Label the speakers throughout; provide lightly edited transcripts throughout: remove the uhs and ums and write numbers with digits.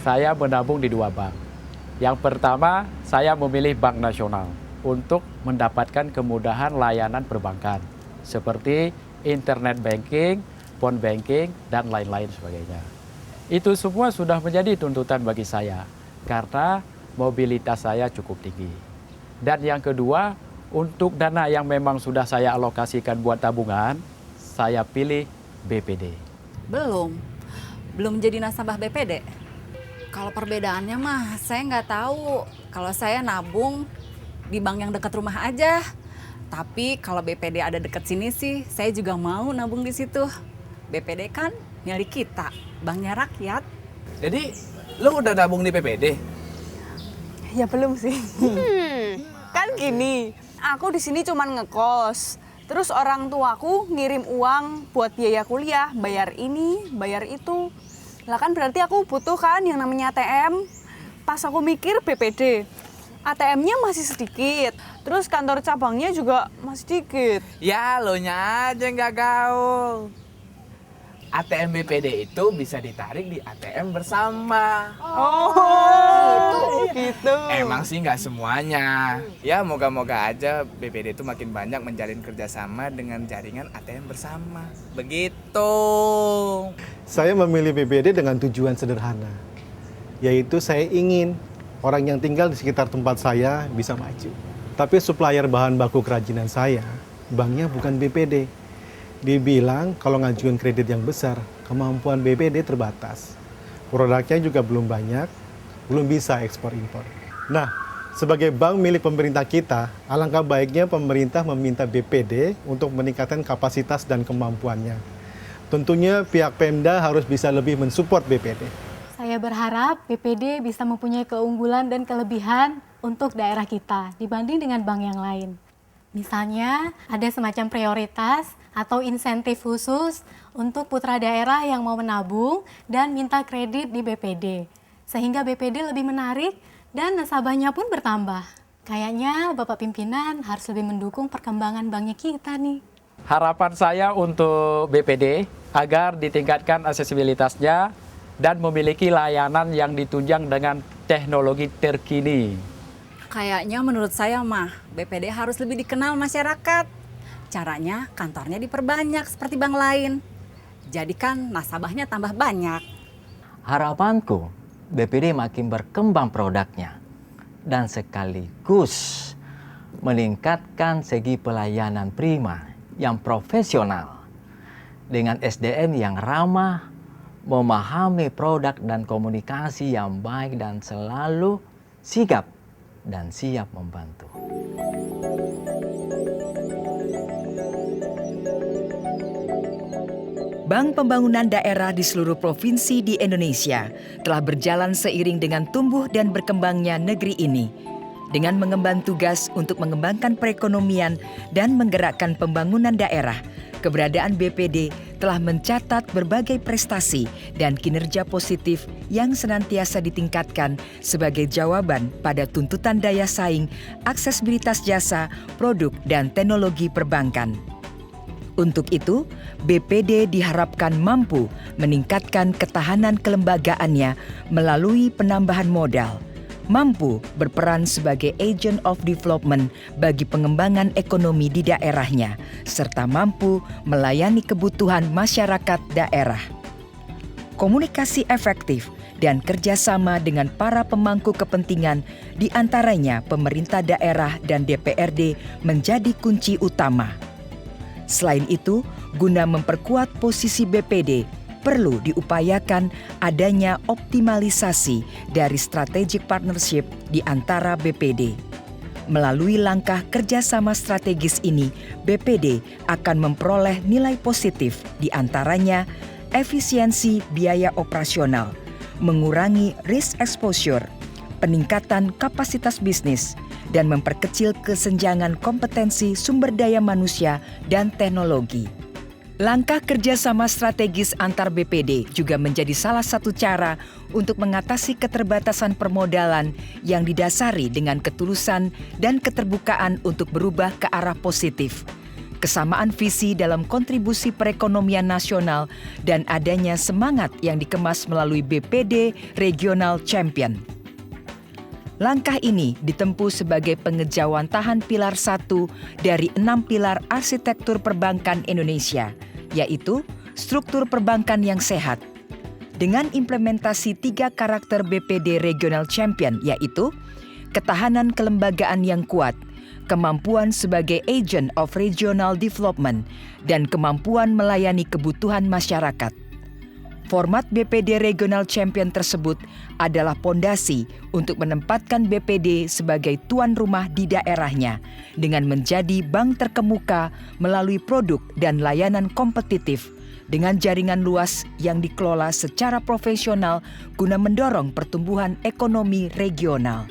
Speaker 1: saya menabung di 2 bank. Yang pertama, saya memilih Bank Nasional untuk mendapatkan kemudahan layanan perbankan seperti internet banking, phone banking, dan lain-lain sebagainya. Itu semua sudah menjadi tuntutan bagi saya karena mobilitas saya cukup tinggi. Dan yang kedua, untuk dana yang memang sudah saya alokasikan buat tabungan, saya pilih BPD.
Speaker 2: Belum jadi nasabah BPD. Kalau perbedaannya mah saya nggak tahu. Kalau saya nabung di bank yang dekat rumah aja. Tapi kalau BPD ada dekat sini sih, saya juga mau nabung di situ. BPD kan milik kita, banknya rakyat.
Speaker 3: Jadi, lu udah nabung di BPD?
Speaker 4: Ya belum sih. Kan gini, aku di sini cuman ngekos. Terus orang tuaku ngirim uang buat biaya kuliah, bayar ini, bayar itu. Lah kan berarti aku butuh kan yang namanya ATM. Pas aku mikir BPD, ATM-nya masih sedikit. Terus kantor cabangnya juga masih sedikit.
Speaker 3: Ya, lo nya aja nggak gaul. ATM BPD itu bisa ditarik di ATM bersama.
Speaker 4: Oh, gitu.
Speaker 3: Emang sih nggak semuanya. Ya, moga-moga aja BPD itu makin banyak menjalin kerjasama dengan jaringan ATM bersama. Begitu.
Speaker 5: Saya memilih BPD dengan tujuan sederhana, yaitu saya ingin orang yang tinggal di sekitar tempat saya bisa maju. Tapi supplier bahan baku kerajinan saya, banknya bukan BPD. Dibilang kalau ngajuin kredit yang besar, kemampuan BPD terbatas. Produknya juga belum banyak, belum bisa ekspor-impor. Nah, sebagai bank milik pemerintah kita, alangkah baiknya pemerintah meminta BPD untuk meningkatkan kapasitas dan kemampuannya. Tentunya pihak Pemda harus bisa lebih mensupport BPD.
Speaker 6: Saya berharap BPD bisa mempunyai keunggulan dan kelebihan untuk daerah kita dibanding dengan bank yang lain. Misalnya ada semacam prioritas atau insentif khusus untuk putra daerah yang mau menabung dan minta kredit di BPD. Sehingga BPD lebih menarik dan nasabahnya pun bertambah. Kayaknya Bapak Pimpinan harus lebih mendukung perkembangan banknya kita nih.
Speaker 1: Harapan saya untuk BPD agar ditingkatkan aksesibilitasnya dan memiliki layanan yang ditunjang dengan teknologi terkini.
Speaker 2: Kayaknya menurut saya mah BPD harus lebih dikenal masyarakat. Caranya kantornya diperbanyak seperti bank lain. Jadikan nasabahnya tambah banyak.
Speaker 7: Harapanku BPD makin berkembang produknya dan sekaligus meningkatkan segi pelayanan prima yang profesional dengan SDM yang ramah, memahami produk dan komunikasi yang baik dan selalu sigap dan siap membantu.
Speaker 8: Bank Pembangunan Daerah di seluruh provinsi di Indonesia telah berjalan seiring dengan tumbuh dan berkembangnya negeri ini. Dengan mengemban tugas untuk mengembangkan perekonomian dan menggerakkan pembangunan daerah, keberadaan BPD telah mencatat berbagai prestasi dan kinerja positif yang senantiasa ditingkatkan sebagai jawaban pada tuntutan daya saing, aksesibilitas jasa, produk, dan teknologi perbankan. Untuk itu, BPD diharapkan mampu meningkatkan ketahanan kelembagaannya melalui penambahan modal, mampu berperan sebagai agent of development bagi pengembangan ekonomi di daerahnya, serta mampu melayani kebutuhan masyarakat daerah. Komunikasi efektif dan kerjasama dengan para pemangku kepentingan, di antaranya pemerintah daerah dan DPRD, menjadi kunci utama. Selain itu, guna memperkuat posisi BPD, perlu diupayakan adanya optimalisasi dari strategic partnership di antara BPD. Melalui langkah kerjasama strategis ini, BPD akan memperoleh nilai positif, di antaranya efisiensi biaya operasional, mengurangi risk exposure, peningkatan kapasitas bisnis, dan memperkecil kesenjangan kompetensi sumber daya manusia dan teknologi. Langkah kerjasama strategis antar BPD juga menjadi salah satu cara untuk mengatasi keterbatasan permodalan yang didasari dengan ketulusan dan keterbukaan untuk berubah ke arah positif. kesamaan visi dalam kontribusi perekonomian nasional, dan adanya semangat yang dikemas melalui BPD Regional Champion. Langkah ini ditempuh sebagai pengejawantahan pilar 1 dari 6 pilar arsitektur perbankan Indonesia, yaitu struktur perbankan yang sehat. Dengan implementasi 3 karakter BPD Regional Champion, yaitu ketahanan kelembagaan yang kuat, kemampuan sebagai agent of regional development, dan kemampuan melayani kebutuhan masyarakat. Format BPD Regional Champion tersebut adalah pondasi untuk menempatkan BPD sebagai tuan rumah di daerahnya dengan menjadi bank terkemuka melalui produk dan layanan kompetitif dengan jaringan luas yang dikelola secara profesional guna mendorong pertumbuhan ekonomi regional.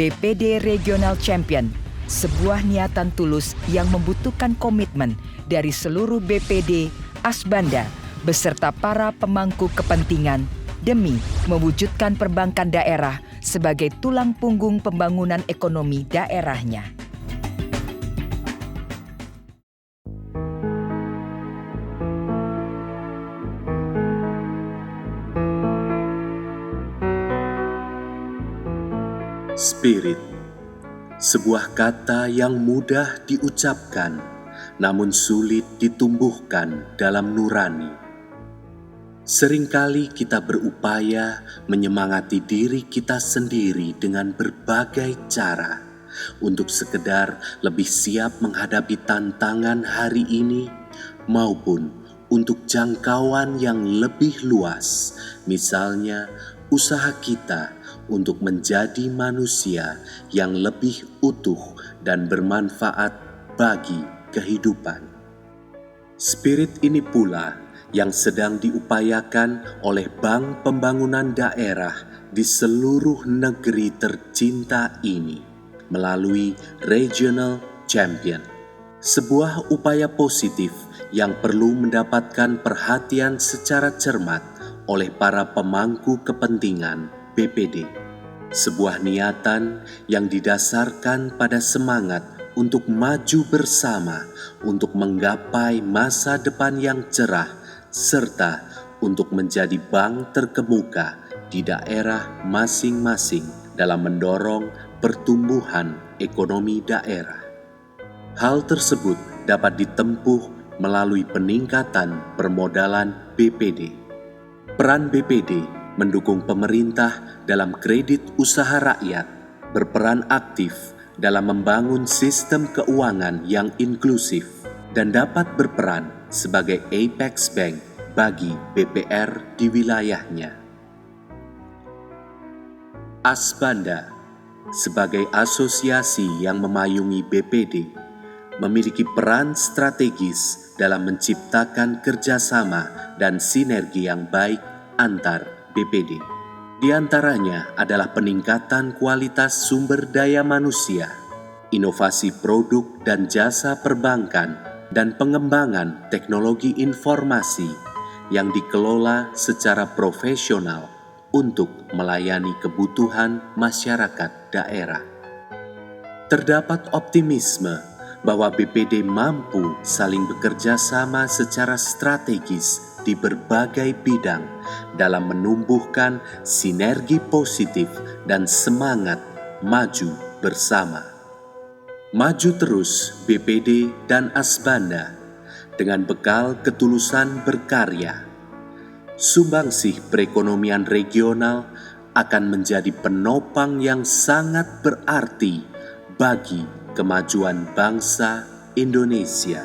Speaker 8: BPD Regional Champion, sebuah niatan tulus yang membutuhkan komitmen dari seluruh BPD, Asbanda, beserta para pemangku kepentingan demi mewujudkan perbankan daerah sebagai tulang punggung pembangunan ekonomi daerahnya.
Speaker 9: Spirit, sebuah kata yang mudah diucapkan, namun sulit ditumbuhkan dalam nurani. Seringkali kita berupaya menyemangati diri kita sendiri dengan berbagai cara untuk sekedar lebih siap menghadapi tantangan hari ini maupun untuk jangkauan yang lebih luas, misalnya usaha kita untuk menjadi manusia yang lebih utuh dan bermanfaat bagi kehidupan. Spirit ini pula yang sedang diupayakan oleh Bank Pembangunan Daerah di seluruh negeri tercinta ini melalui Regional Champion. Sebuah upaya positif yang perlu mendapatkan perhatian secara cermat oleh para pemangku kepentingan BPD. Sebuah niatan yang didasarkan pada semangat untuk maju bersama untuk menggapai masa depan yang cerah serta untuk menjadi bank terkemuka di daerah masing-masing dalam mendorong pertumbuhan ekonomi daerah. Hal tersebut dapat ditempuh melalui peningkatan permodalan BPD. Peran BPD mendukung pemerintah dalam kredit usaha rakyat, berperan aktif dalam membangun sistem keuangan yang inklusif, dan dapat berperan sebagai apex bank bagi BPR di wilayahnya. Asbanda, sebagai asosiasi yang memayungi BPD, memiliki peran strategis dalam menciptakan kerjasama dan sinergi yang baik antar BPD. Di antaranya adalah peningkatan kualitas sumber daya manusia, inovasi produk dan jasa perbankan, dan pengembangan teknologi informasi yang dikelola secara profesional untuk melayani kebutuhan masyarakat daerah. Terdapat optimisme bahwa BPD mampu saling bekerja sama secara strategis di berbagai bidang dalam menumbuhkan sinergi positif dan semangat maju bersama. Maju terus BPD dan Asbanda dengan bekal ketulusan berkarya. Sumbangsih perekonomian regional akan menjadi penopang yang sangat berarti bagi kemajuan bangsa Indonesia.